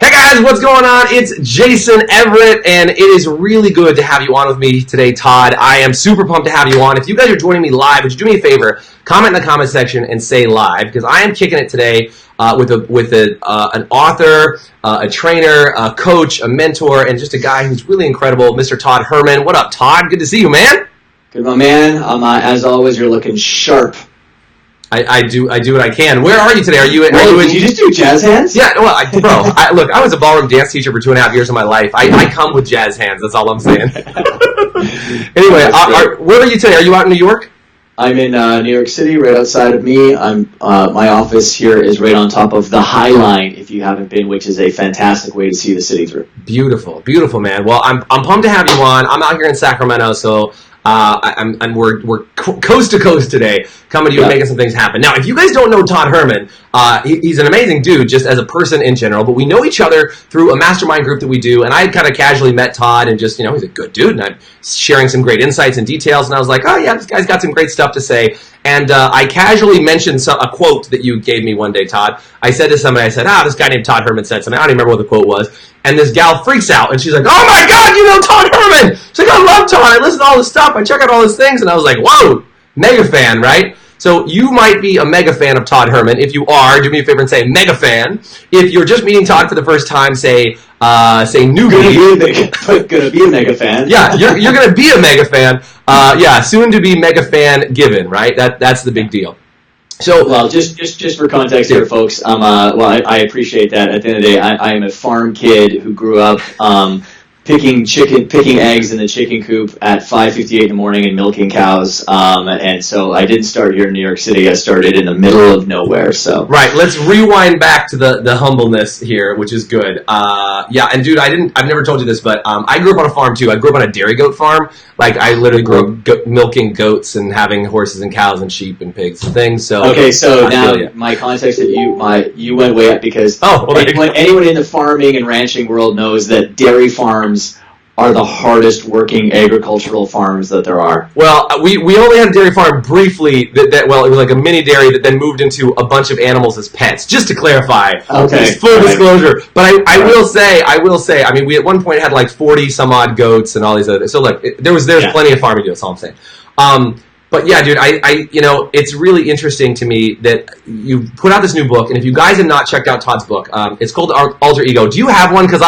Hey guys, what's going on? It's Jason Everett, and it is really good to have you on with me today, Todd. I am super pumped to have you on. If you guys are joining me live, would you do me a favor? Comment in the comment section and say live, because I am kicking it today with an author, a trainer, a coach, a mentor, and just a guy who's really incredible, Mr. Todd Herman. What up, Todd? Good to see you, man. Good, my man. As always, you're looking sharp. I do what I can. Where are you today? Did you just do jazz hands? Yeah, well, look, I was a ballroom dance teacher for 2.5 years of my life. I come with jazz hands. That's all I'm saying. Anyway, where are you today? Are you out in New York? I'm in New York City, right outside of me. My office here is right on top of the High Line, if you haven't been, which is a fantastic way to see the city through. Beautiful, beautiful, man. Well, I'm pumped to have you on. I'm out here in Sacramento, so we're coast to coast today, coming to you and making some things happen. Now, if you guys don't know Todd Herman, he's an amazing dude just as a person in general, but we know each other through a mastermind group that we do, and I kind of casually met Todd and just, he's a good dude, and I'm sharing some great insights and details, and I was like, oh yeah, this guy's got some great stuff to say. And I casually mentioned a quote that you gave me one day, Todd. I said to somebody, this guy named Todd Herman said something. I don't even remember what the quote was. And this gal freaks out, and she's like, oh my God, you know Todd Herman! She's like, I love Todd. I listen to all this stuff. I check out all his things. And I was like, whoa, mega fan, right? So you might be a mega fan of Todd Herman. If you are, do me a favor and say mega fan. If you're just meeting Todd for the first time, say newbie. Gonna be a mega fan. Yeah, you're gonna be a mega fan. Soon to be mega fan given, right? That's the big deal. So, well, just for context here, folks. I appreciate that. At the end of the day, I am a farm kid who grew up picking eggs in the chicken coop at 5:58 in the morning and milking cows. And so I didn't start here in New York City. I started in the middle of nowhere. So right, let's rewind back to the humbleness here, which is good. And dude, I've never told you this, but I grew up on a farm too. I grew up on a dairy goat farm. Like I literally grew up milking goats and having horses and cows and sheep and pigs and things. So okay, so now my context that you went way up because anyone in the farming and ranching world knows that dairy farms are the hardest working agricultural farms that there are. Well, we only had a dairy farm briefly. It was like a mini dairy that then moved into a bunch of animals as pets. Just to clarify, okay, full disclosure. But I will say. I mean, we at one point had like 40 some odd goats and all these other. So look, there's plenty of farming to do. That's all I'm saying. But yeah, dude, it's really interesting to me that you put out this new book, and if you guys have not checked out Todd's book, it's called Alter Ego. Do you have one? Because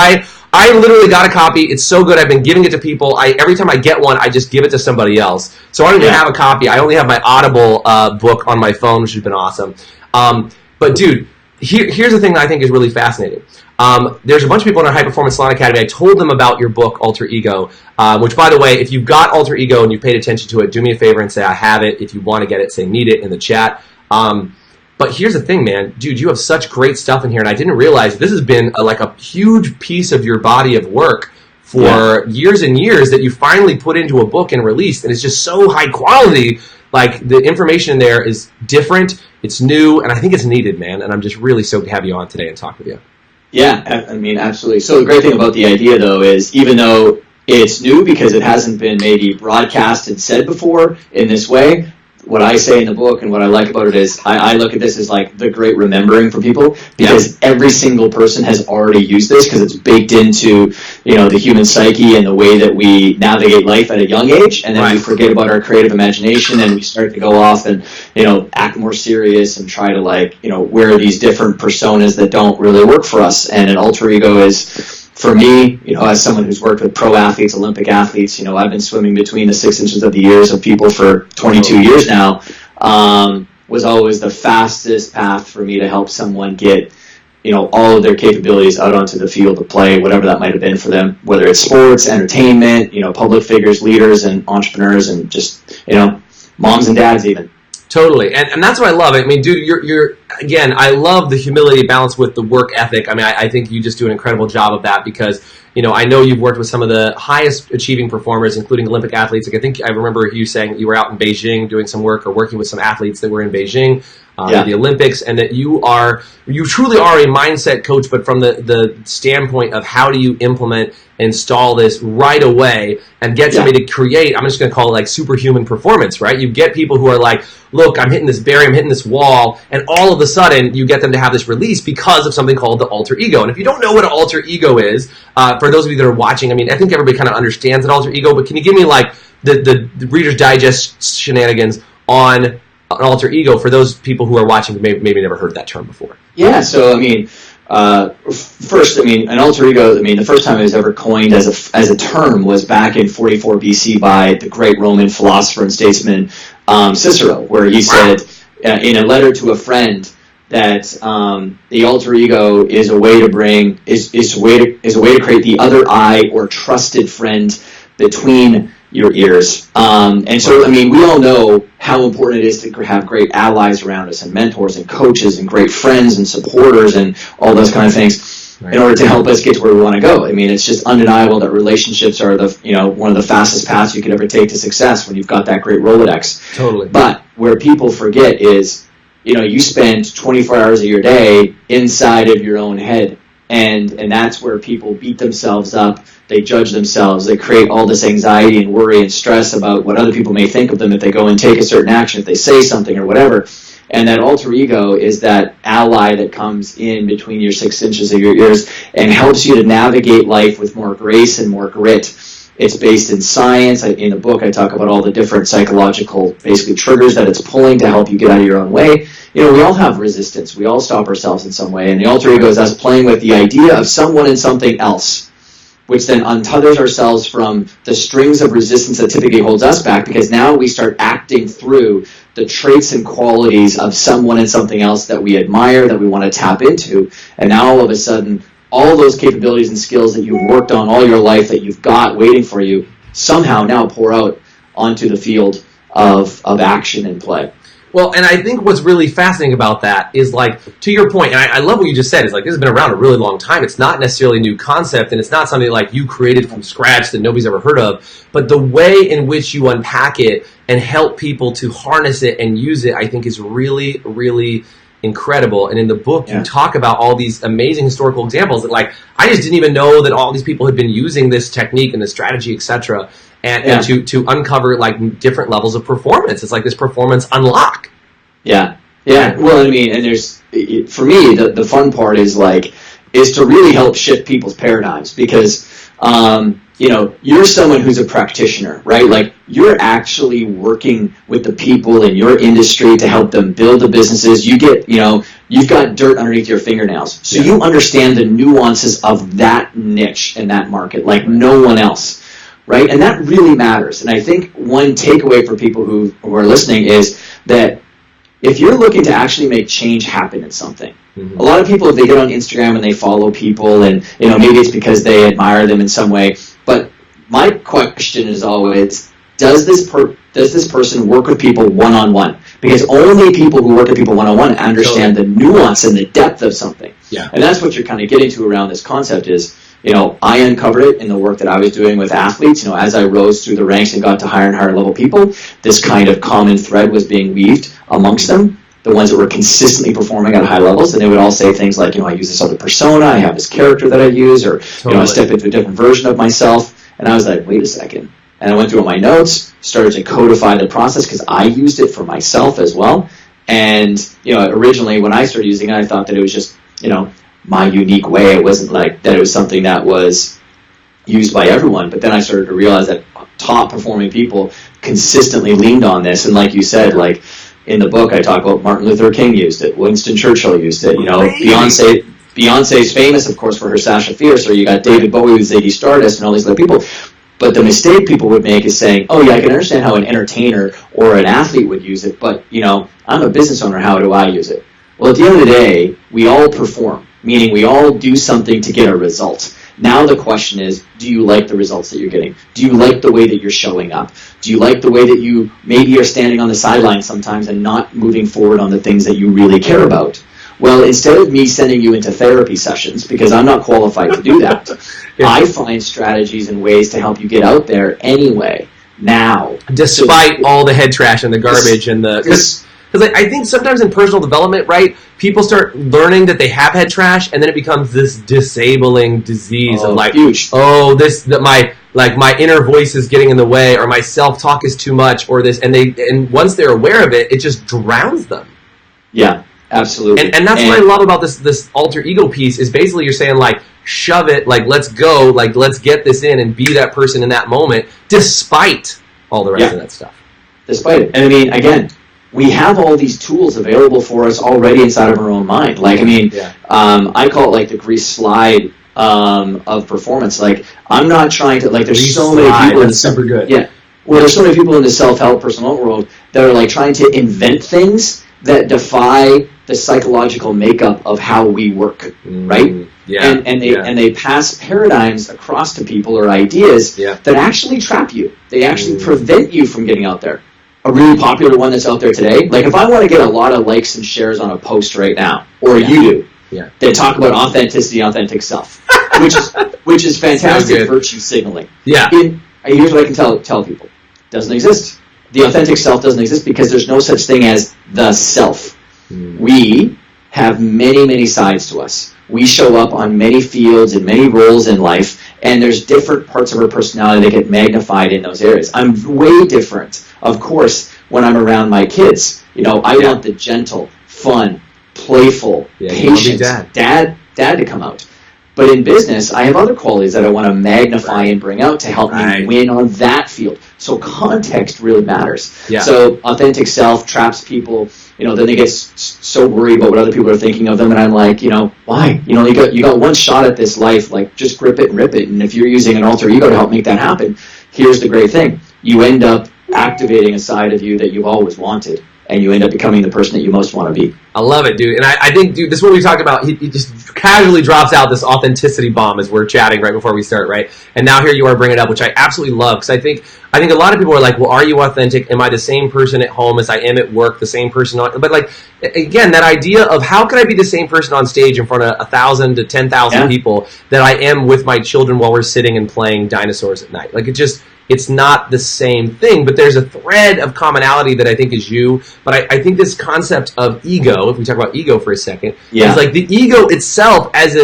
I literally got a copy. It's so good. I've been giving it to people. Every time I get one, I just give it to somebody else. So I don't even have a copy. I only have my Audible book on my phone, which has been awesome. But dude, here's the thing that I think is really fascinating. There's a bunch of people in our High Performance Salon Academy. I told them about your book, Alter Ego, which, by the way, if you've got Alter Ego and you've paid attention to it, do me a favor and say, I have it. If you want to get it, say need it in the chat. But here's the thing, man. Dude, you have such great stuff in here, and I didn't realize this has been a huge piece of your body of work for years and years that you finally put into a book and released, and it's just so high quality. Like, the information in there is different, it's new, and I think it's needed, man, and I'm just really stoked to have you on today and talk with you. Yeah, I mean, absolutely. So the great thing about the idea, though, is even though it's new because it hasn't been maybe broadcast and said before in this way, what I say in the book and what I like about it is I look at this as like the great remembering for people because every single person has already used this because it's baked into, the human psyche and the way that we navigate life at a young age, and then we forget about our creative imagination and we start to go off and, act more serious and try to wear these different personas that don't really work for us. And an alter ego is, for me, as someone who's worked with pro athletes, Olympic athletes, I've been swimming between the 6 inches of the ears of people for 22 years now, was always the fastest path for me to help someone get, all of their capabilities out onto the field of play, whatever that might have been for them, whether it's sports, entertainment, public figures, leaders, and entrepreneurs, and just, moms and dads even. Totally, and that's what I love. I mean, dude, you're again, I love the humility balance with the work ethic. I mean, I think you just do an incredible job of that because, I know you've worked with some of the highest achieving performers, including Olympic athletes. Like I remember you saying you were out in Beijing doing some work or working with some athletes that were in Beijing. the Olympics, and that you truly are a mindset coach, but from the standpoint of how do you implement, install this right away and get somebody to create, I'm just going to call it like superhuman performance, right? You get people who are like, look, I'm hitting this barrier, I'm hitting this wall, and all of a sudden you get them to have this release because of something called the alter ego. And if you don't know what an alter ego is, for those of you that are watching, I mean, I think everybody kind of understands an alter ego, but can you give me like the Reader's Digest shenanigans on an alter ego for those people who are watching who maybe never heard that term before? Yeah, so I mean, first, I mean, an alter ego, I mean, the first time it was ever coined as a term was back in 44 BC by the great Roman philosopher and statesman Cicero, where he said in a letter to a friend that the alter ego is a way to bring is a way to create the other I or trusted friend between your ears. And so, I mean, we all know how important it is to have great allies around us and mentors and coaches and great friends and supporters and all those kind of things in order to help us get to where we want to go. I mean, it's just undeniable that relationships are one of the fastest paths you could ever take to success when you've got that great Rolodex. Totally. But where people forget is, you spend 24 hours of your day inside of your own head. And that's where people beat themselves up. They judge themselves. They create all this anxiety and worry and stress about what other people may think of them if they go and take a certain action, if they say something or whatever. And that alter ego is that ally that comes in between your 6 inches of your ears and helps you to navigate life with more grace and more grit. It's based in science. In the book, I talk about all the different psychological, basically, triggers that it's pulling to help you get out of your own way. We all have resistance. We all stop ourselves in some way. And the alter ego is us playing with the idea of someone and something else, which then untethers ourselves from the strings of resistance that typically holds us back, because now we start acting through the traits and qualities of someone and something else that we admire, that we want to tap into. And now all of a sudden, all those capabilities and skills that you've worked on all your life, that you've got waiting for you, somehow now pour out onto the field of action and play. Well, and I think what's really fascinating about that is, like, to your point, and I love what you just said, is like, this has been around a really long time. It's not necessarily a new concept, and it's not something like you created from scratch that nobody's ever heard of, but the way in which you unpack it and help people to harness it and use it, I think is really, really incredible. And in the book, you talk about all these amazing historical examples that, like, I just didn't even know that all these people had been using this technique and this strategy, etc., and to uncover, like, different levels of performance. It's like this performance unlock. Yeah. Well, I mean, and there's, for me, the fun part is to really help shift people's paradigms, because you're someone who's a practitioner, right? Like, you're actually working with the people in your industry to help them build the businesses. You get, you've got dirt underneath your fingernails, so you understand the nuances of that niche and that market like no one else. Right? And that really matters. And I think one takeaway for people who are listening is that if you're looking to actually make change happen in something, a lot of people, if they get on Instagram and they follow people, and maybe it's because they admire them in some way, but my question is always, does this person work with people one-on-one? Because only people who work with people one-on-one understand the nuance and the depth of something. Yeah. And that's what you're kind of getting to around this concept is, I uncovered it in the work that I was doing with athletes. As I rose through the ranks and got to higher and higher level people, this kind of common thread was being weaved amongst them, the ones that were consistently performing at high levels. And they would all say things like, I use this other persona, I have this character that I use, or, I step into a different version of myself. And I was like, wait a second. And I went through all my notes, started to codify the process because I used it for myself as well. And, originally when I started using it, I thought that it was just, my unique way. It wasn't like that it was something that was used by everyone. But then I started to realize that top performing people consistently leaned on this. And like you said, like in the book, I talk about Martin Luther King used it, Winston Churchill used it, Beyonce's famous, of course, for her Sasha Fierce, or you got David Bowie with Ziggy Stardust and all these other people. But the mistake people would make is saying, oh yeah, I can understand how an entertainer or an athlete would use it, but I'm a business owner, how do I use it? Well, at the end of the day, we all perform, meaning we all do something to get a result. Now the question is, do you like the results that you're getting? Do you like the way that you're showing up? Do you like the way that you maybe are standing on the sidelines sometimes and not moving forward on the things that you really care about? Well, instead of me sending you into therapy sessions, because I'm not qualified to do that, I find strategies and ways to help you get out there anyway, now. Despite all the head trash and the garbage and the... Because I think sometimes in personal development, right, people start learning that they have head trash, and then it becomes this disabling disease of like, huge. My inner voice is getting in the way, or my self-talk is too much, or this, and once they're aware of it, it just drowns them. Yeah, absolutely. And that's what I love about this alter ego piece is basically you're saying like, shove it, like let's go, like let's get this in and be that person in that moment, despite all the rest of that stuff. Despite it. And I mean, again, we have all these tools available for us already inside of our own mind. Like, I mean, I call it like the grease slide of performance. Like, I'm not trying to, like, there's so many people. That's super good. Yeah. Well, there's so many people in the self-help personal world that are like trying to invent things that defy the psychological makeup of how we work, right? Yeah. And they pass paradigms across to people or ideas that actually trap you. They actually prevent you from getting out there. A really popular one that's out there today, like if I want to get a lot of likes and shares on a post right now, or you do, they talk about authenticity, authentic self, which is fantastic virtue signaling. Yeah. Here's what I can tell people. Doesn't exist. The authentic self doesn't exist because there's no such thing as the self. We have many, many sides to us. We show up on many fields and many roles in life, and there's different parts of our personality that get magnified in those areas. I'm way different, of course, when I'm around my kids. You know, I want the gentle, fun, playful, patient dad to come out. But in business, I have other qualities that I want to magnify and bring out to help me win on that field. So context really matters. Yeah. So authentic self traps people. You know, then they get so worried about what other people are thinking of them, and I'm like, you know, why? You know, you got one shot at this life. Like, just grip it and rip it. And if you're using an alter ego to help make that happen, here's the great thing: you end up activating a side of you that you've always wanted, and you end up becoming the person that you most want to be. I love it, dude. And I think, dude, this is what we talked about. He just casually drops out this authenticity bomb as we're chatting right before we start, right? And now here you are bringing it up, which I absolutely love, because I think a lot of people are like, well, are you authentic? Am I the same person at home as I am at work, the same person on... But, like, again, that idea of how can I be the same person on stage in front of 1,000 to 10,000 people that I am with my children while we're sitting and playing dinosaurs at night? Like, it's not the same thing, but there's a thread of commonality that I think is you. But I think this concept of ego, if we talk about ego for a second, is like the ego itself as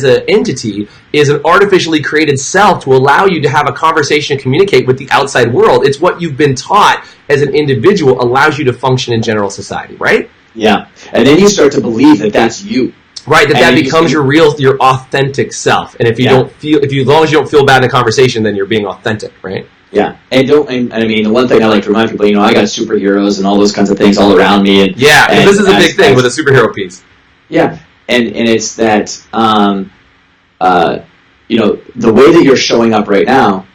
an entity is an artificially created self to allow you to have a conversation and communicate with the outside world. It's what you've been taught as an individual allows you to function in general society, right? Yeah. And then you start to believe that that's you. Right, that becomes your authentic self. And if you as long as you don't feel bad in a conversation, then you're being authentic, right? Yeah. And I mean, the one thing I like to remind people, you know, I got superheroes and all those kinds of things all around me. And this is a big thing with a superhero piece. Yeah. And it's that, you know, the way that you're showing up right now,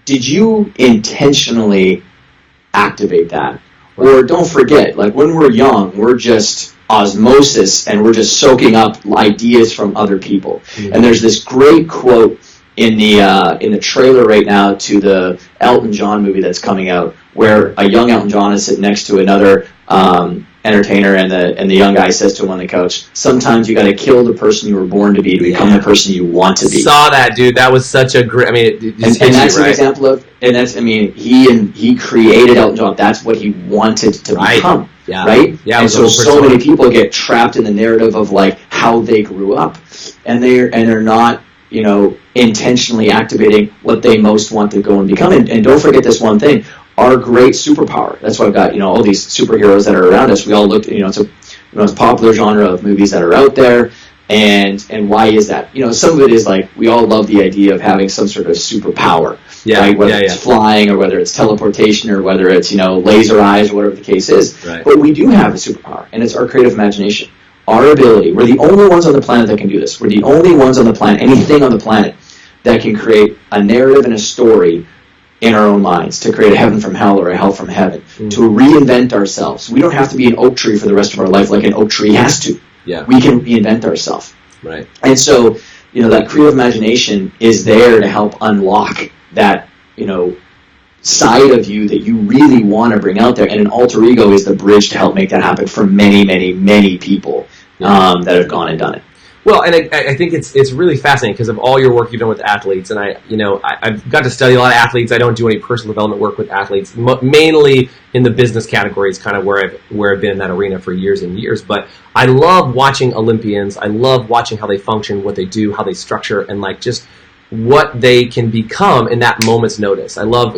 did you intentionally activate that? Or don't forget, like when we're young, we're just osmosis and we're just soaking up ideas from other people. And there's this great quote in the trailer right now to the Elton John movie that's coming out, where a young Elton John is sitting next to another entertainer, and the young guy says to him on the couch, "Sometimes you got to kill the person you were born to be to become the person you want to be." Saw that, dude. That was such a great. I mean, and that's an example of, and that's, I mean, he created Elton John. That's what he wanted to become. Yeah. Right? Yeah. And so many people get trapped in the narrative of like how they grew up, and they're not, you know, intentionally activating what they most want to go and become. And don't forget this one thing: our great superpower. That's why I've got, you know, all these superheroes that are around us. We all looked, you know, it's a popular genre of movies that are out there. And why is that? You know, some of it is like we all love the idea of having some sort of superpower, right? Whether it's flying, or whether it's teleportation, or whether it's, you know, laser eyes, or whatever the case is. Right. But we do have a superpower, and it's our creative imagination. Our ability. We're the only ones on the planet that can do this. We're the only ones on the planet, anything on the planet, that can create a narrative and a story in our own minds, to create a heaven from hell or a hell from heaven, to reinvent ourselves. We don't have to be an oak tree for the rest of our life like an oak tree has to. Yeah. We can reinvent ourselves. Right. And so, you know, that creative imagination is there to help unlock that, you know, side of you that you really want to bring out there. And an alter ego is the bridge to help make that happen for many, many, many people that have gone and done it. Well, and I think it's really fascinating because of all your work you've done with athletes, and I've got to study a lot of athletes. I don't do any personal development work with athletes, mainly in the business category is kind of where I've been in that arena for years and years. But I love watching Olympians. I love watching how they function, what they do, how they structure, and like just what they can become in that moment's notice. I love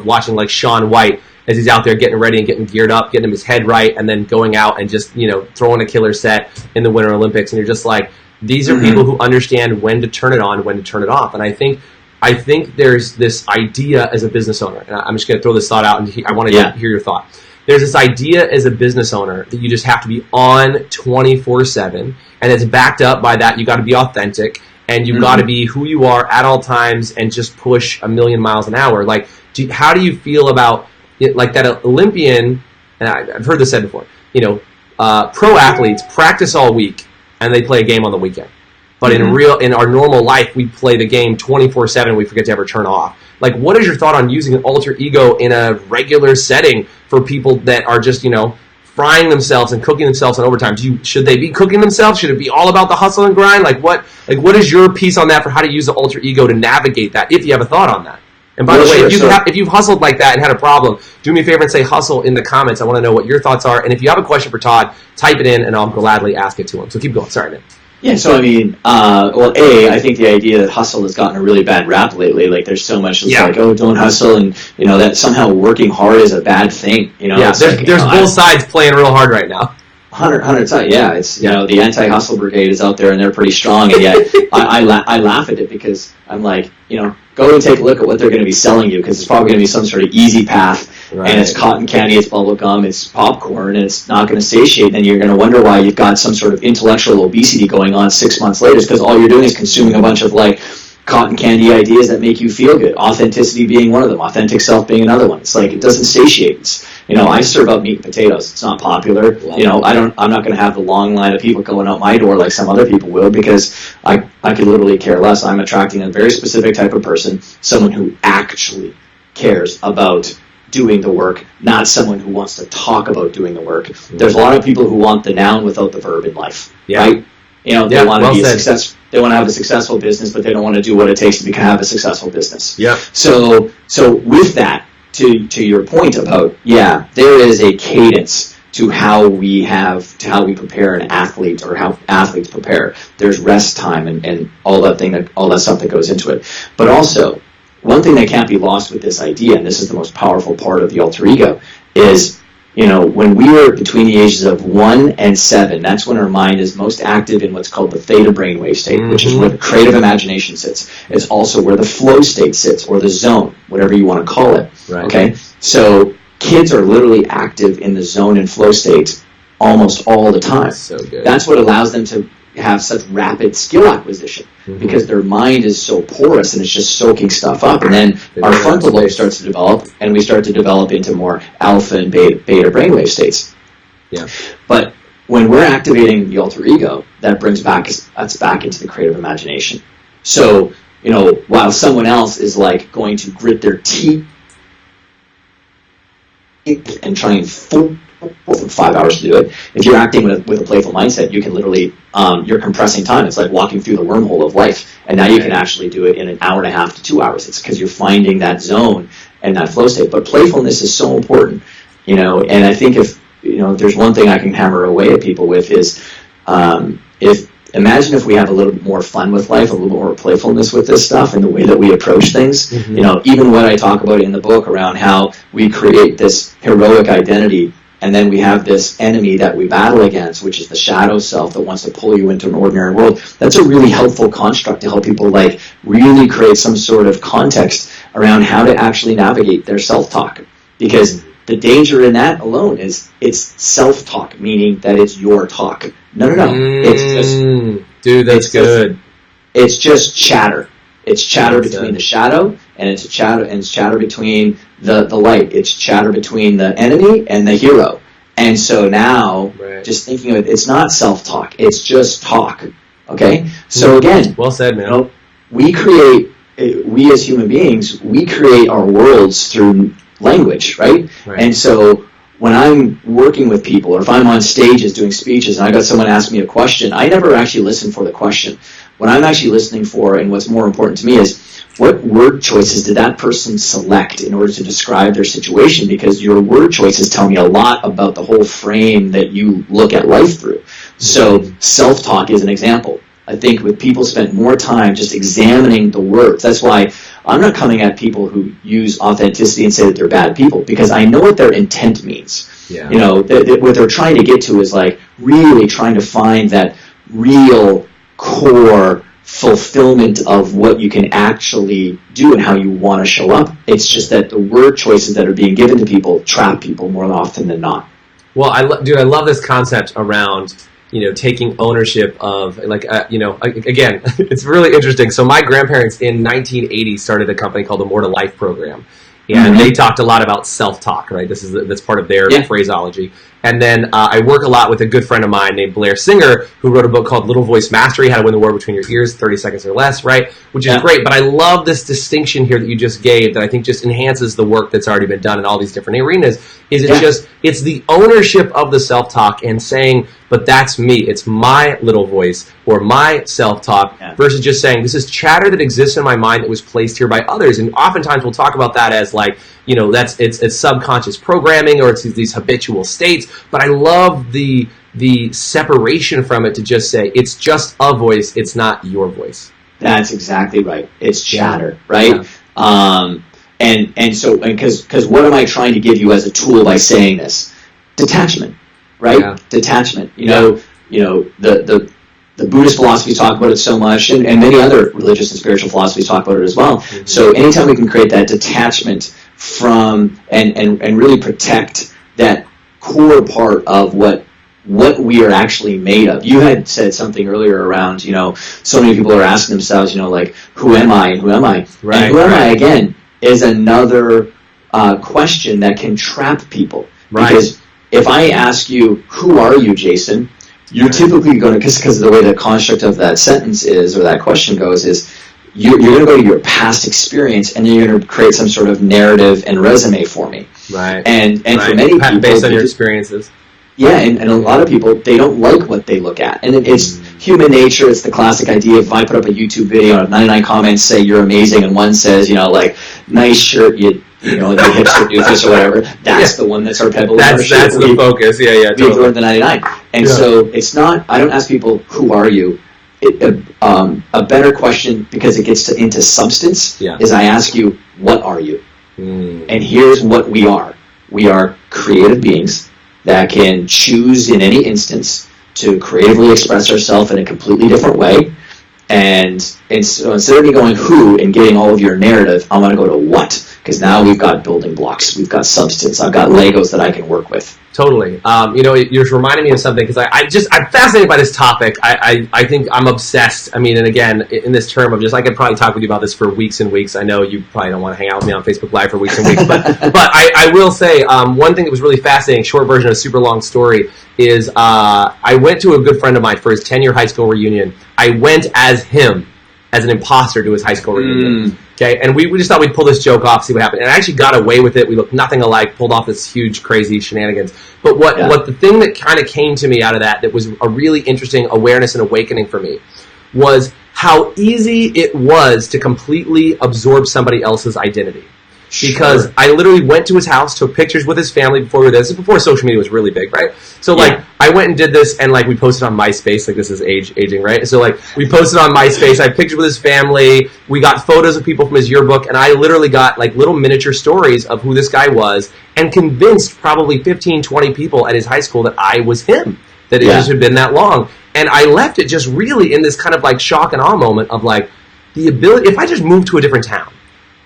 watching like Shaun White as he's out there getting ready and getting geared up, getting his head right, and then going out and just, throwing a killer set in the Winter Olympics. And you're just like, these are people who understand when to turn it on, when to turn it off. And I think there's this idea as a business owner, and I'm just going to throw this thought out, and I want to hear your thought. There's this idea as a business owner that you just have to be on 24/7, and it's backed up by that you got to be authentic, and you've got to be who you are at all times and just push a million miles an hour. Like, how do you feel about like that Olympian, and I've heard this said before, pro athletes practice all week and they play a game on the weekend. But in our normal life, we play the game 24/7. We forget to ever turn off. Like, what is your thought on using an alter ego in a regular setting for people that are just, frying themselves and cooking themselves on overtime? Should they be cooking themselves? Should it be all about the hustle and grind? What is your piece on that for how to use the alter ego to navigate that, if you have a thought on that? And by the way, if you've hustled like that and had a problem, do me a favor and say hustle in the comments. I want to know what your thoughts are. And if you have a question for Todd, type it in and I'll gladly ask it to him. So keep going. Sorry, man. Yeah, so I mean, I think the idea that hustle has gotten a really bad rap lately. Like, there's so much that's like, oh, don't hustle, and that somehow working hard is a bad thing. There's both sides playing real hard right now. 100%, yeah. It's the anti-hustle brigade is out there and they're pretty strong, and yet I laugh at it because I'm like, go and take a look at what they're going to be selling you, because it's probably going to be some sort of easy path, right. And it's cotton candy, it's bubble gum, it's popcorn, and it's not going to satiate. And you're going to wonder why you've got some sort of intellectual obesity going on 6 months later, because all you're doing is consuming a bunch of like cotton candy ideas that make you feel good. Authenticity being one of them, authentic self being another one. It's like, it doesn't satiate. I serve up meat and potatoes. It's not popular. I'm not going to have the long line of people going out my door like some other people will, because I could literally care less. I'm attracting a very specific type of person, someone who actually cares about doing the work, not someone who wants to talk about doing the work. There's a lot of people who want the noun without the verb in life, right? They want to be a success. They want to have a successful business, but they don't want to do what it takes to have a successful business. Yeah. So with that, to your point about, there is a cadence to how we prepare an athlete, or how athletes prepare. There's rest time and all that stuff that goes into it. But also, one thing that can't be lost with this idea, and this is the most powerful part of the alter ego, is when we were between the ages of 1 and 7, that's when our mind is most active in what's called the theta brainwave state, which is where the creative imagination sits. It's also where the flow state sits, or the zone, whatever you want to call it. Right. Okay? So kids are literally active in the zone and flow state almost all the time. That's so good. That's what allows them to have such rapid skill acquisition, because their mind is so porous and it's just soaking stuff up. And then our frontal lobe starts to develop, and we start to develop into more alpha and beta brainwave states. Yeah. But when we're activating the alter ego, that brings us back into the creative imagination. So, while someone else is like going to grit their teeth and try and 5 hours to do it, if you're acting with a playful mindset, you can literally, you're compressing time. It's like walking through the wormhole of life. And now you can actually do it in an hour and a half to 2 hours. It's because you're finding that zone and that flow state. But playfulness is so important, and I think if there's one thing I can hammer away at people with is, imagine if we have a little bit more fun with life, a little more playfulness with this stuff and the way that we approach things. Even what I talk about in the book around how we create this heroic identity, and then we have this enemy that we battle against, which is the shadow self that wants to pull you into an ordinary world. That's a really helpful construct to help people really create some sort of context around how to actually navigate their self-talk. Because the danger in that alone is it's self-talk, meaning that it's your talk. No. It's just, dude, that's good. It's just chatter. It's chatter between the shadow, and it's chatter between the light. It's chatter between the enemy and the hero. And so now, just thinking of it, it's not self-talk. It's just talk. Okay? So again, well said, man. We as human beings, we create our worlds through language, right? And so when I'm working with people, or if I'm on stages doing speeches and I got someone ask me a question, I never actually listen for the question. What I'm actually listening for, and what's more important to me, is what word choices did that person select in order to describe their situation? Because your word choices tell me a lot about the whole frame that you look at life through. So self-talk is an example. I think with people spend more time just examining the words. That's why I'm not coming at people who use authenticity and say that they're bad people, because I know what their intent means. Yeah. You know, what they're trying to get to is like really trying to find that real core fulfillment of what you can actually do and how you want to show up. It's just that the word choices that are being given to people trap people more often than not. Well, I love this concept around, taking ownership of, again, it's really interesting. So my grandparents in 1980 started a company called the More to Life program. And they talked a lot about self-talk, right? That's part of their phraseology. And then I work a lot with a good friend of mine named Blair Singer, who wrote a book called Little Voice Mastery, How to Win the War Between Your Ears, 30 Seconds or Less, right? Which is great. But I love this distinction here that you just gave that I think just enhances the work that's already been done in all these different arenas. It's the ownership of the self-talk and saying, but that's me. It's my little voice or my self-talk versus just saying, this is chatter that exists in my mind that was placed here by others. And oftentimes we'll talk about that as like, it's subconscious programming or it's these habitual states. But I love the separation from it to just say, it's just a voice. It's not your voice. That's exactly right. It's chatter, right? Yeah. Because what am I trying to give you as a tool by saying this? Detachment, right? Yeah. Detachment. The Buddhist philosophies talk about it so much, and many other religious and spiritual philosophies talk about it as well. Mm-hmm. So anytime we can create that detachment from and really protect that core part of what we are actually made of. You had said something earlier around, so many people are asking themselves, like, who am I and who am I? Right, and who am I, again, is another question that can trap people. Right. Because if I ask you, who are you, Jason? You're typically going to, because of the way the construct of that sentence is, or that question goes, is you're going to go to your past experience and you're going to create some sort of narrative and resume for me. Right. And for many people, based on your experiences. Yeah, and a lot of people, they don't like what they look at. And it's human nature. It's the classic idea. If I put up a YouTube video and 99 comments say you're amazing and one says, nice shirt, you hipster doofus or whatever, that's the one that's our pebble. That's the focus. Yeah, totally. We ignored the 99. And so it's not, I don't ask people, who are you? A better question, because it gets into substance, is I ask you, what are you? And here's what we are. We are creative beings that can choose in any instance to creatively express ourselves in a completely different way. And so instead of me going who and getting all of your narrative, I'm going to go to what. Because now we've got building blocks, we've got substance, I've got Legos that I can work with. Totally. You're reminding me of something, because I'm fascinated by this topic. I think I'm obsessed. And again, in this term of I could probably talk with you about this for weeks and weeks. I know you probably don't want to hang out with me on Facebook Live for weeks and weeks, but I will say one thing that was really fascinating, short version of a super long story, is I went to a good friend of mine for his 10-year high school reunion. I went as him, as an imposter to his high school reunion. Okay, and we just thought we'd pull this joke off, see what happened. And I actually got away with it. We looked nothing alike, pulled off this huge, crazy shenanigans. But what the thing that kind of came to me out of that was a really interesting awareness and awakening for me was how easy it was to completely absorb somebody else's identity. Because I literally went to his house, took pictures with his family before we were there. This is before social media was really big, right? So, I went and did this, and, we posted on MySpace. This is aging, right? So, we posted on MySpace. I had pictures with his family. We got photos of people from his yearbook, and I literally got, little miniature stories of who this guy was and convinced probably 15, 20 people at his high school that I was him, that it just had been that long. And I left it just really in this kind of, shock and awe moment of, the ability, if I just moved to a different town,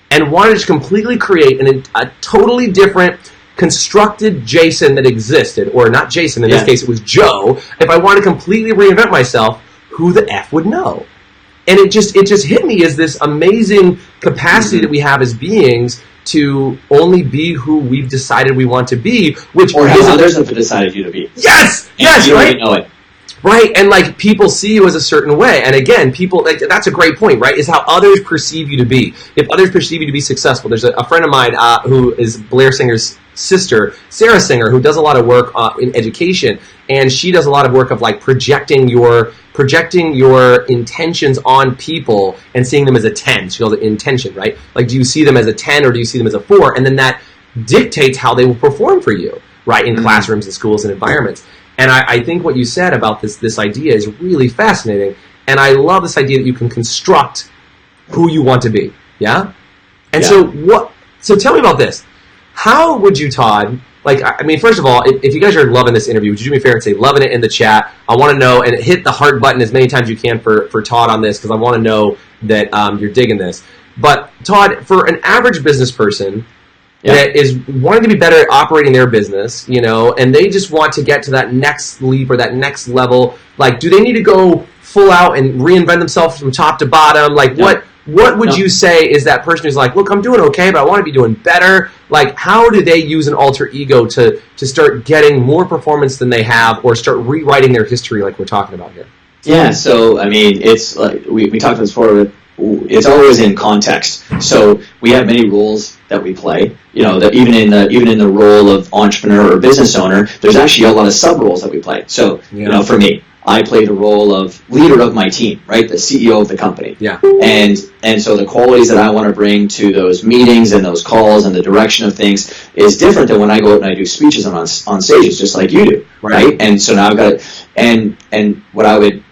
and wanted to completely create a totally different constructed Jason that existed, or not Jason, in this case it was Joe. If I wanted to completely reinvent myself, who the F would know? And it just hit me as this amazing capacity that we have as beings to only be who we've decided we want to be, which or how others have decided you to be. Yes, you don't right. Even know it. Right, and people see you as a certain way. And again, people, that's a great point, right, is how others perceive you to be. If others perceive you to be successful, there's a friend of mine who is Blair Singer's sister, Sarah Singer, who does a lot of work in education, and she does a lot of work of like projecting your intentions on people and seeing them as a 10. She calls it intention, right? Like, do you see them as a 10 or do you see them as a 4? And then that dictates how they will perform for you, right, in classrooms and schools and environments. And I think what you said about this idea is really fascinating. And I love this idea that you can construct who you want to be. Yeah? And so tell me about this. How would you, Todd, like, I mean, first of all, if you guys are loving this interview, would you do me a favor and say loving it in the chat? I want to know, and hit the heart button as many times as you can for Todd on this, because I want to know that you're digging this. But Todd, for an average business person that is wanting to be better at operating their business, you know, and they just want to get to that next leap or that next level, like, do they need to go full out and reinvent themselves from top to bottom? Like, what would you say is that person who's like, look, I'm doing okay, but I want to be doing better? Like, how do they use an alter ego to start getting more performance than they have, or start rewriting their history like we're talking about here? Yeah, so, I mean, it's like, we talked about this before, it's always in context. So we have many roles that we play. You know, that even in the role of entrepreneur or business owner, there's actually a lot of sub roles that we play. So, you know, for me, I play the role of leader of my team, right? The CEO of the company. Yeah. And so the qualities that I want to bring to those meetings and those calls and the direction of things is different than when I go out and I do speeches on stages, just like you do, right? And so now I've got and what I would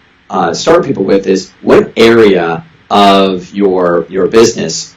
start people with is, what area of your business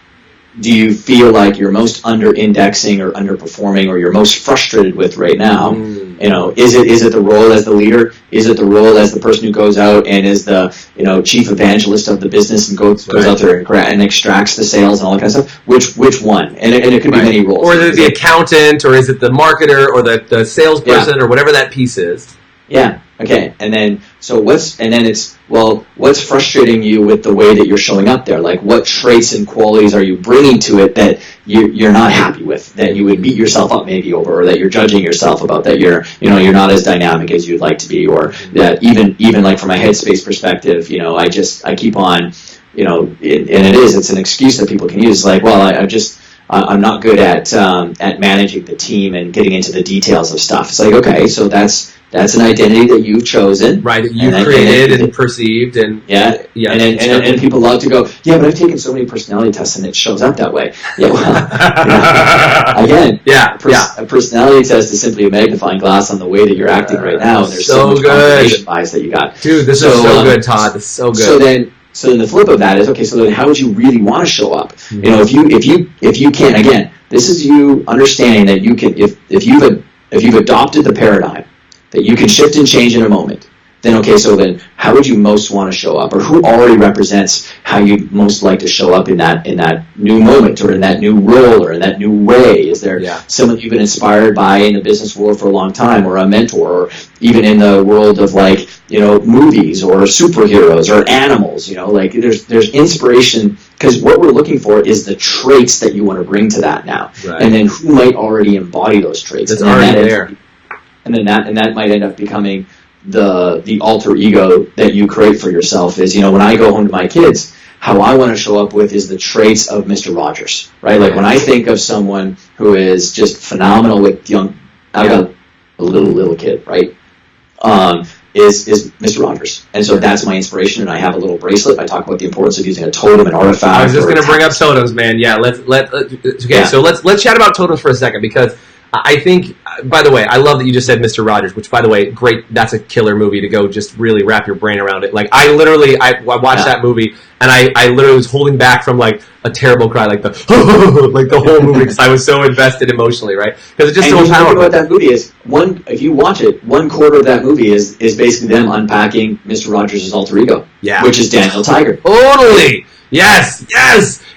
do you feel like you're most under-indexing or underperforming, or you're most frustrated with right now? You know, is it the role as the leader? Is it the role as the person who goes out and is the, you know, chief evangelist of the business and goes out there and extracts the sales and all that kind of stuff? Which one? And it could be many roles. Or is it the accountant, or is it the marketer, or the salesperson, or whatever that piece is? Yeah. Okay. And then what's frustrating you with the way that you're showing up there? Like, what traits and qualities are you bringing to it that you're not happy with, that you would beat yourself up maybe over, or that you're judging yourself about, that you're not as dynamic as you'd like to be, or that even like from a headspace perspective, you know, I keep on, you know, it's an excuse that people can use, like, well, I'm not good at managing the team and getting into the details of stuff. It's like, okay, so that's an identity that you've chosen, right? That you created and perceived, and and people love to go, yeah, but I've taken so many personality tests and it shows up that way. Yeah, well, again, a personality test is simply a magnifying glass on the way that you're acting right now, and there's so much confirmation bias that you got. Dude, this is so good, Todd. This is so good. So then the flip of that is, okay, so then how would you really want to show up? Mm-hmm. You know, if you can, again, this is you understanding that you can, if you've adopted the paradigm that you can shift and change in a moment, then okay, so then how would you most want to show up, or who already represents how you'd most like to show up in that new moment, or in that new role, or in that new way? Is there someone you've been inspired by in the business world for a long time, or a mentor, or even in the world of, like, you know, movies or superheroes or animals? You know, like, there's inspiration, because what we're looking for is the traits that you want to bring to that now, and then who might already embody those traits. That's already there. And that might end up becoming the alter ego that you create for yourself. Is, you know, when I go home to my kids, how I want to show up with is the traits of Mr. Rogers, right? Like, when I think of someone who is just phenomenal with I've got a little kid, right? Is Mr. Rogers. And so that's my inspiration, and I have a little bracelet. I talk about the importance of using a totem, an artifact. I was just going to bring up totems, man. Yeah, so let's chat about totems for a second, because I think, by the way, I love that you just said Mr. Rogers, which, by the way, great. That's a killer movie to go just really wrap your brain around it. Like, I watched that movie, and I literally was holding back from, like, a terrible cry, like the whole movie, because I was so invested emotionally, right? Because it's just so powerful. What that movie is, if you watch it, 1/4 of that movie is basically them unpacking Mr. Rogers' alter ego, which is Daniel Tiger. Totally. Yes.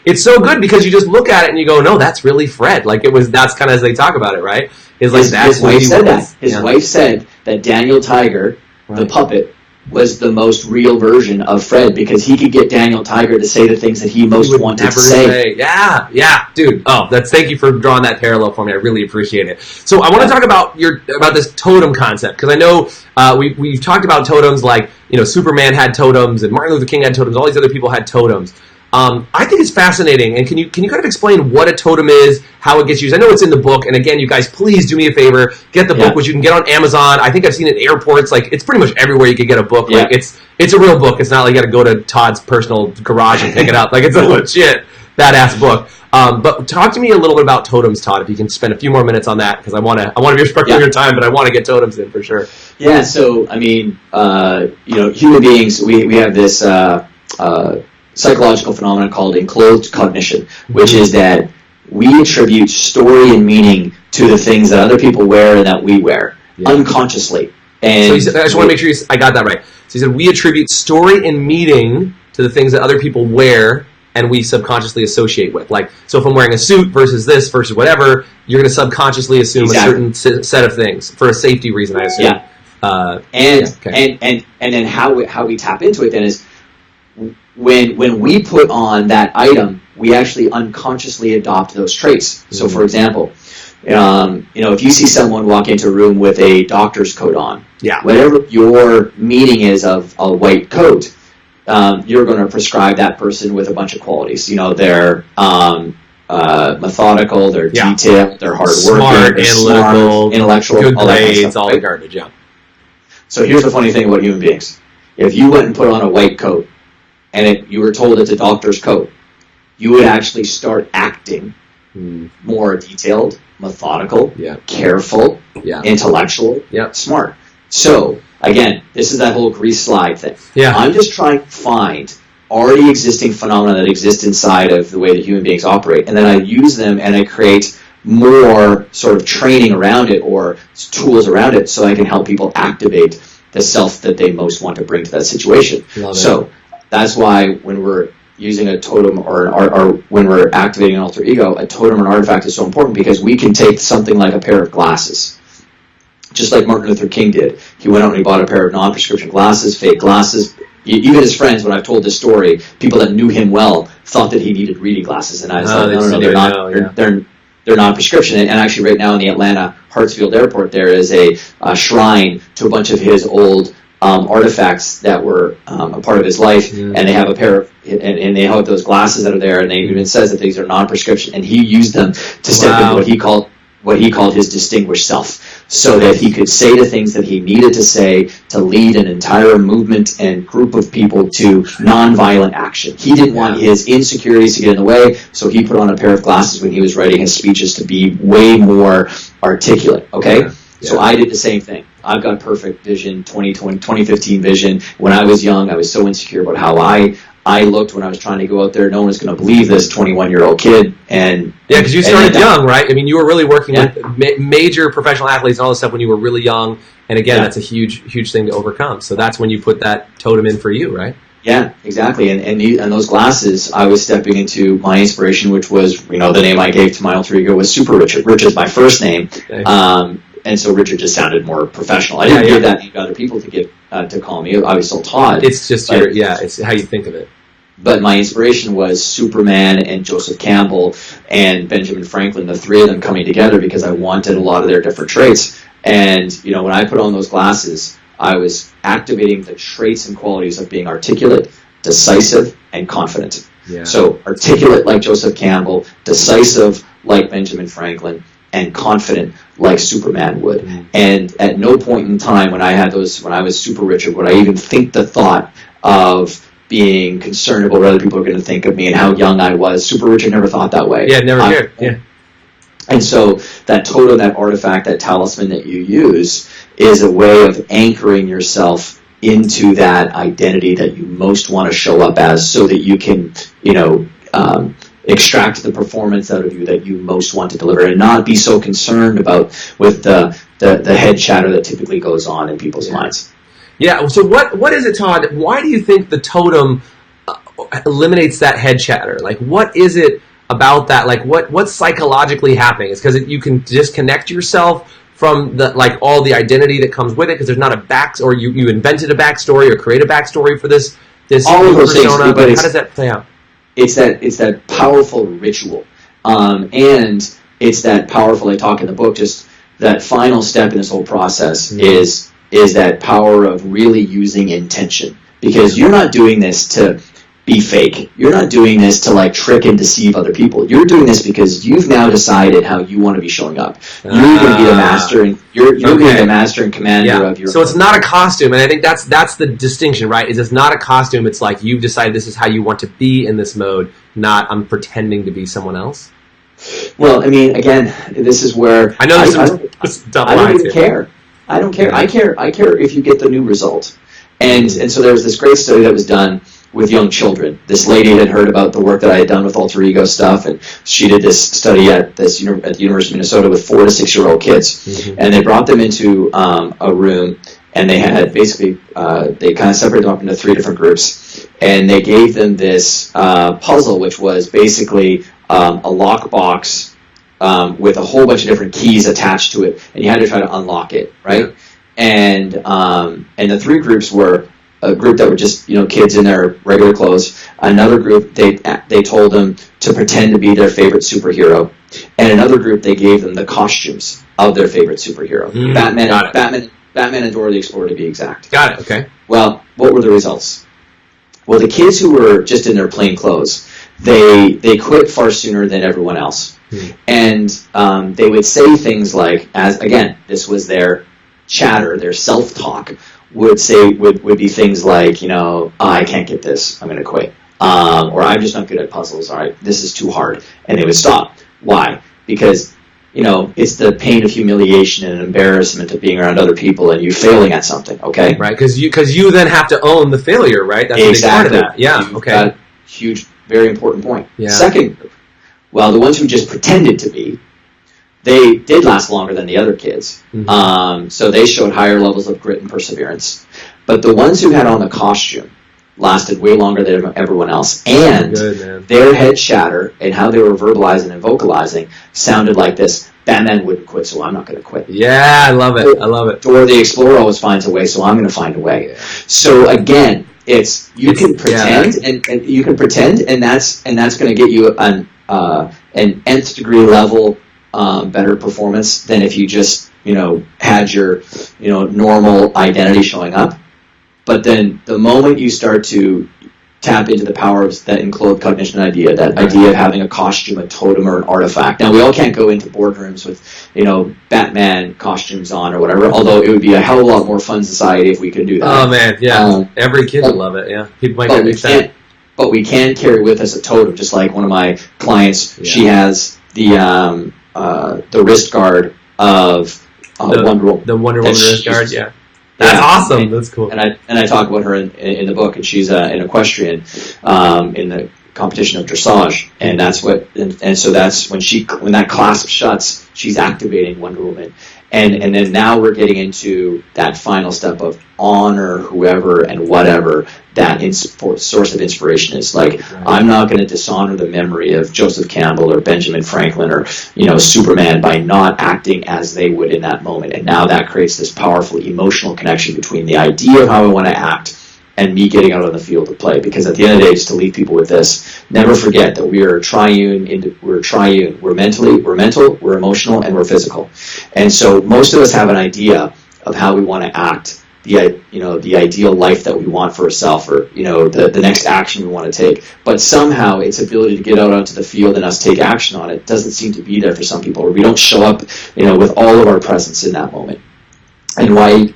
It's so good, because you just look at it and you go, no, that's really Fred. Like, that's kind of as they talk about it, right? His wife said that. His wife said that Daniel Tiger, the puppet, was the most real version of Fred, because he could get Daniel Tiger to say the things that he most wanted to say. Yeah, dude. Thank you for drawing that parallel for me. I really appreciate it. So I want to talk about this totem concept, because I know we've talked about totems, like, you know, Superman had totems, and Martin Luther King had totems, all these other people had totems. I think it's fascinating. And can you kind of explain what a totem is, how it gets used? I know it's in the book, and again, you guys, please do me a favor, get the book, which you can get on Amazon. I think I've seen it in airports. Like, it's pretty much everywhere you can get a book. Like, it's a real book. It's not like you got to go to Todd's personal garage and pick it up. Like, it's a legit badass book. But talk to me a little bit about totems, Todd, if you can spend a few more minutes on that, because I want to be respectful of your time, but I want to get totems in for sure. Yeah, so, I mean, human beings, we have this psychological phenomenon called enclosed cognition, which is that we attribute story and meaning to the things that other people wear and that we wear unconsciously. And so I just want to make sure I got that right. So you said we attribute story and meaning to the things that other people wear and we subconsciously associate with. Like, so if I'm wearing a suit versus this versus whatever, you're going to subconsciously assume a certain set of things for a safety reason, I assume. And then how we tap into it then is when we put on that item, we actually unconsciously adopt those traits. So, for example, if you see someone walk into a room with a doctor's coat on, whatever your meaning is of a white coat, you're going to prescribe that person with a bunch of qualities. They're methodical, they're detailed, they're hardworking, smart, intellectual, good all that grades, kind of stuff, all the garbage. So here's the funny thing about human beings: if you went and put on a white coat, and you were told it's a doctor's coat, you would actually start acting more detailed, methodical, careful, intellectual, smart. So, again, this is that whole grease slide thing. I'm just trying to find already existing phenomena that exist inside of the way that human beings operate, and then I use them and I create more sort of training around it or tools around it so I can help people activate the self that they most want to bring to that situation. So that's why when we're using a totem or when we're activating an alter ego, a totem or an artifact is so important because we can take something like a pair of glasses, just like Martin Luther King did. He went out and he bought a pair of non-prescription glasses, fake glasses. Even his friends, when I've told this story, people that knew him well thought that he needed reading glasses, and I said, no, they're not. They're non-prescription. And actually, right now in the Atlanta Hartsfield Airport, there is a shrine to a bunch of his old artifacts that were a part of his life, and they have a pair of, and they have those glasses that are there, and they even says that these are non-prescription, and he used them to step into what he called his distinguished self, so that he could say the things that he needed to say to lead an entire movement and group of people to nonviolent action. He didn't want his insecurities to get in the way, so he put on a pair of glasses when he was writing his speeches to be way more articulate, okay? So I did the same thing. I've got perfect vision, 2015 vision. When I was young, I was so insecure about how I looked when I was trying to go out there. No one was going to believe this 21-year-old kid. And because you started young, right? I mean, you were really working with major professional athletes and all this stuff when you were really young. And again, that's a huge thing to overcome. So that's when you put that totem in for you, right? Yeah, exactly. And those glasses, I was stepping into my inspiration, which was, the name I gave to my alter ego was Super Richard. Rich is my first name. Okay. And so Richard just sounded more professional. I didn't give that name to other people to call me. I was still Todd. It's just it's how you think of it. But my inspiration was Superman and Joseph Campbell and Benjamin Franklin, the three of them coming together because I wanted a lot of their different traits. And, when I put on those glasses, I was activating the traits and qualities of being articulate, decisive, and confident. Yeah. So articulate like Joseph Campbell, decisive like Benjamin Franklin, and confident like Superman would. And at no point in time when I was Super Richard, would I even think the thought of being concerned about what other people are going to think of me and how young I was. Super Richard never thought that way. Yeah, never cared. Yeah. And so that totem, that artifact, that talisman that you use is a way of anchoring yourself into that identity that you most want to show up as so that you can, extract the performance out of you that you most want to deliver and not be so concerned with the head chatter that typically goes on in people's minds. Yeah, so what is it, Todd? Why do you think the totem eliminates that head chatter? Like, what is it about that? Like, what's psychologically happening? It's because you can disconnect yourself from all the identity that comes with it because there's not a or you invented a backstory or create a backstory for this all of those persona. Things, but how does that play out? It's that powerful ritual, and it's that powerful. I talk in the book. Just that final step in this whole process is that power of really using intention, because you're not doing this to be fake. You're not doing this to like trick and deceive other people. You're doing this because you've now decided how you want to be showing up. You're going to be the master, and you're going to be the master and commander of your. So it's not a costume, and I think that's the distinction, right? Is it's not a costume. It's like you've decided this is how you want to be in this mode. Not I'm pretending to be someone else. Well, I mean, again, this is where I know I don't even care. I don't care. I care if you get the new result. And so there was this great study that was done with young children. This lady had heard about the work that I had done with alter ego stuff, and she did this study at the University of Minnesota with 4 to 6 year old kids, and they brought them into a room, and they had basically they kind of separated them up into 3 different groups, and they gave them this puzzle, which was basically a lockbox with a whole bunch of different keys attached to it, and you had to try to unlock it, right? And the 3 groups were a group that were just kids in their regular clothes. Another group they told them to pretend to be their favorite superhero, and another group they gave them the costumes of their favorite superhero. Batman and Dora the Explorer, to be exact. Got it. Okay. Well, what were the results? Well, the kids who were just in their plain clothes, they quit far sooner than everyone else, and they would say things like, this was their chatter, their self-talk would be things like, I can't get this, I'm going to quit, or I'm just not good at puzzles, all right, this is too hard, and they would stop. Why? Because it's the pain of humiliation and embarrassment of being around other people and you failing at something, okay? Right, because you then have to own the failure, right? That's exactly. a big part of that. Yeah, okay. Got a huge, very important point. Yeah. Second group, well, the ones who just pretended to be, they did last longer than the other kids. So they showed higher levels of grit and perseverance. But the ones who had on the costume lasted way longer than everyone else. And their head chatter and how they were verbalizing and vocalizing sounded like this: Batman wouldn't quit, so I'm not going to quit. Yeah, I love it. Dora the Explorer always finds a way, so I'm going to find a way. Yeah. So again, you can pretend, and you can pretend, and that's going to get you an nth degree level better performance than if you just had your normal identity showing up. But then the moment you start to tap into the powers that enclose cognition idea, that idea of having a costume, a totem, or an artifact. Now, we all can't go into boardrooms with, Batman costumes on or whatever, although it would be a hell of a lot more fun society if we could do that. Oh, man, yeah. Every kid would love it, yeah. People might get excited. But we can carry with us a totem, just like one of my clients. She has the wrist guard of Wonder Woman. The Wonder Woman wrist guard, yeah. That's awesome. That's cool. And I talk about her in the book, and she's an equestrian in the competition of dressage, and that's what. And so that's when that clasp shuts, she's activating Wonder Woman, and then now we're getting into that final step of honor whoever and whatever that source of inspiration is. Like, I'm not going to dishonor the memory of Joseph Campbell or Benjamin Franklin or Superman by not acting as they would in that moment. And now that creates this powerful emotional connection between the idea of how I want to act and me getting out on the field to play. Because at the end of the day, just to leave people with this, never forget that we are triune. We're mental, we're emotional, and we're physical. And so most of us have an idea of how we want to act, the ideal life that we want for ourselves, or the next action we want to take. But somehow its ability to get out onto the field and us take action on it doesn't seem to be there for some people, or we don't show up, with all of our presence in that moment. And why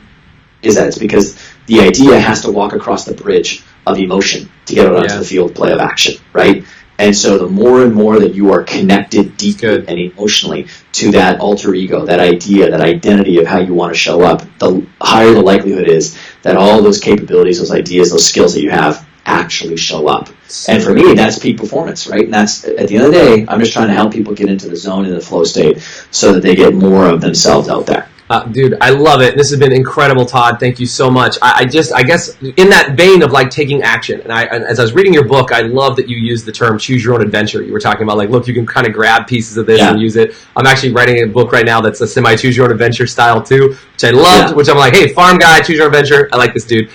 is that? It's because the idea has to walk across the bridge of emotion to get out onto the field play of action, right? And so the more and more that you are connected deeply and emotionally to that alter ego, that idea, that identity of how you want to show up, the higher the likelihood is that all those capabilities, those ideas, those skills that you have actually show up. And for me, that's peak performance, right? And that's, at the end of the day, I'm just trying to help people get into the zone, in the flow state, so that they get more of themselves out there. Dude, I love it. This has been incredible, Todd. Thank you so much. I guess in that vein of like taking action, and as I was reading your book, I love that you used the term choose your own adventure. You were talking about like, look, you can kind of grab pieces of this and use it. I'm actually writing a book right now that's a semi choose your own adventure style too, which I loved, which I'm like, hey, farm guy, choose your own adventure. I like this dude.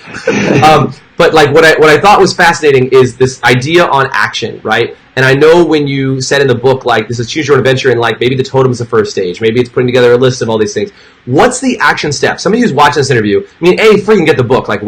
But like what I thought was fascinating is this idea on action, right? And I know when you said in the book, like, this is choose your own adventure, and like maybe the totem is the first stage. Maybe it's putting together a list of all these things. What's the action step? Somebody who's watching this interview, I mean, freaking get the book. Like,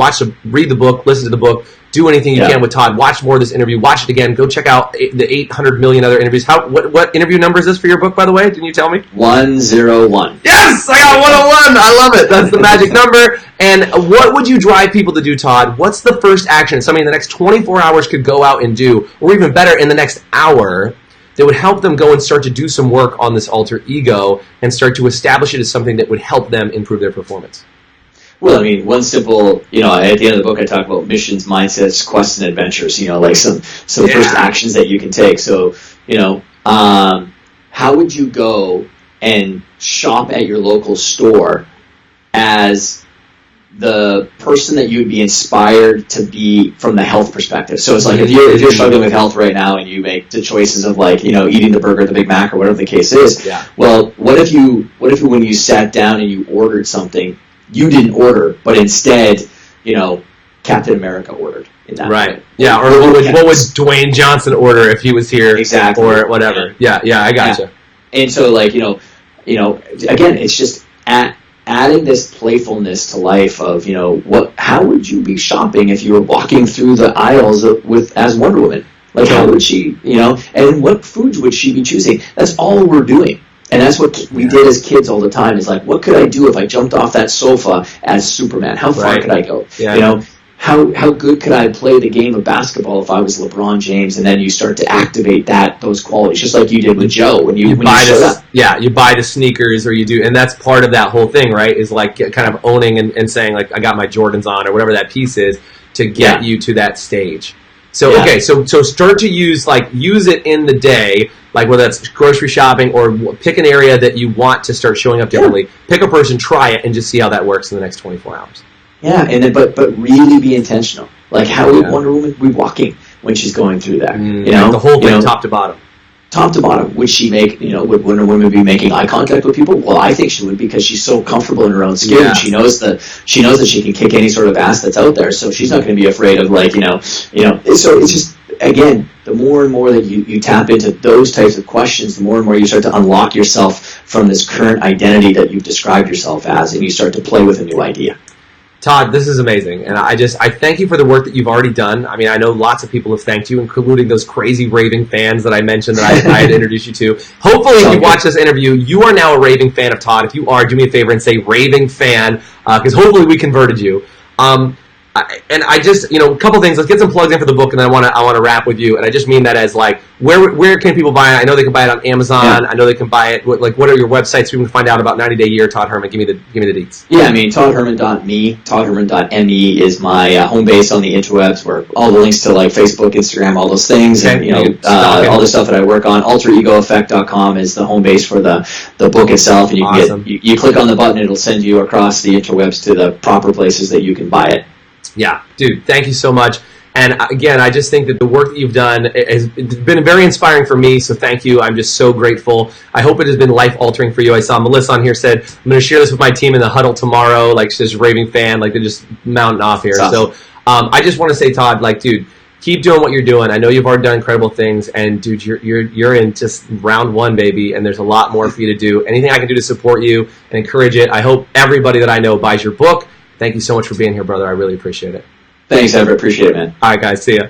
read the book, listen to the book, do anything you can with Todd. Watch more of this interview. Watch it again. Go check out the 800 million other interviews. What interview number is this for your book, by the way? Didn't you tell me? 101. Yes! I got 101! I love it. That's the magic number. And what would you drive people to do, Todd? What's the first action somebody in the next 24 hours could go out and do, or even better, in the next hour, that would help them go and start to do some work on this alter ego and start to establish it as something that would help them improve their performance? Well, I mean, one simple, at the end of the book, I talk about missions, mindsets, quests, and adventures, like some first actions that you can take. So, how would you go and shop at your local store as the person that you would be inspired to be from the health perspective? So it's like, if you're struggling with health right now and you make the choices of eating the burger, the Big Mac, or whatever the case is, well, what if when you sat down and you ordered something, you didn't order, but instead, Captain America ordered in that moment. Yeah, or what would Dwayne Johnson order if he was here? Exactly. Or whatever. Yeah, I gotcha. And so, again, it's just adding this playfulness to life of, how would you be shopping if you were walking through the aisles as Wonder Woman? Like, how would she, and what foods would she be choosing? That's all we're doing. And that's what we did as kids all the time, is like, what could I do if I jumped off that sofa as Superman? How far could I go? Yeah. How good could I play the game of basketball if I was LeBron James? And then you start to activate those qualities, just like you did with Joe when you showed up. Yeah, you buy the sneakers, or you do, and that's part of that whole thing, right? Is like kind of owning and saying, like, I got my Jordans on, or whatever that piece is, to get you to that stage. So okay, so start to use it in the day, like whether that's grocery shopping, or pick an area that you want to start showing up differently. Pick a person, try it, and just see how that works in the next 24 hours. Yeah, and then but really be intentional. Like, how would Wonder Woman be walking when she's going through that? The whole thing, top to bottom. Top to bottom. Would she would Wonder Woman be making eye contact with people? Well, I think she would, because she's so comfortable in her own skin. Yeah. She knows that she can kick any sort of ass that's out there, so she's not going to be afraid of So it's just, again, the more and more that you tap into those types of questions, the more and more you start to unlock yourself from this current identity that you've described yourself as, and you start to play with a new idea. Todd, this is amazing, and I thank you for the work that you've already done. I mean, I know lots of people have thanked you, including those crazy raving fans that I mentioned that I had introduced you to. Hopefully, if you watch this interview, you are now a raving fan of Todd. If you are, do me a favor and say raving fan, because hopefully we converted you. And I just, a couple things. Let's get some plugs in for the book, and then I want to wrap with you. And I just mean that as where can people buy it? I know they can buy it on Amazon. Yeah. I know they can buy it. What are your websites so we can find out about 90 Day Year Todd Herman? Give me the deets. Yeah, I mean, toddherman.me. Toddherman.me is my home base on the interwebs, where all the links to Facebook, Instagram, all those things, and all the stuff that I work on. AlterEgoEffect.com is the home base for the book itself, and you can you click on the button, it'll send you across the interwebs to the proper places that you can buy it. Yeah, dude, thank you so much. And again, I just think that the work that you've done has been very inspiring for me, so thank you. I'm just so grateful. I hope it has been life-altering for you. I saw Melissa on here said, I'm going to share this with my team in the huddle tomorrow. Like, she's a raving fan. Like, they're just mounting off here. So I just want to say, Todd, dude, keep doing what you're doing. I know you've already done incredible things, and dude, you're in just round one, baby, and there's a lot more for you to do. Anything I can do to support you and encourage it. I hope everybody that I know buys your book. Thank you so much for being here, brother. I really appreciate it. Thanks, Everett. Appreciate it, man. All right, guys. See ya.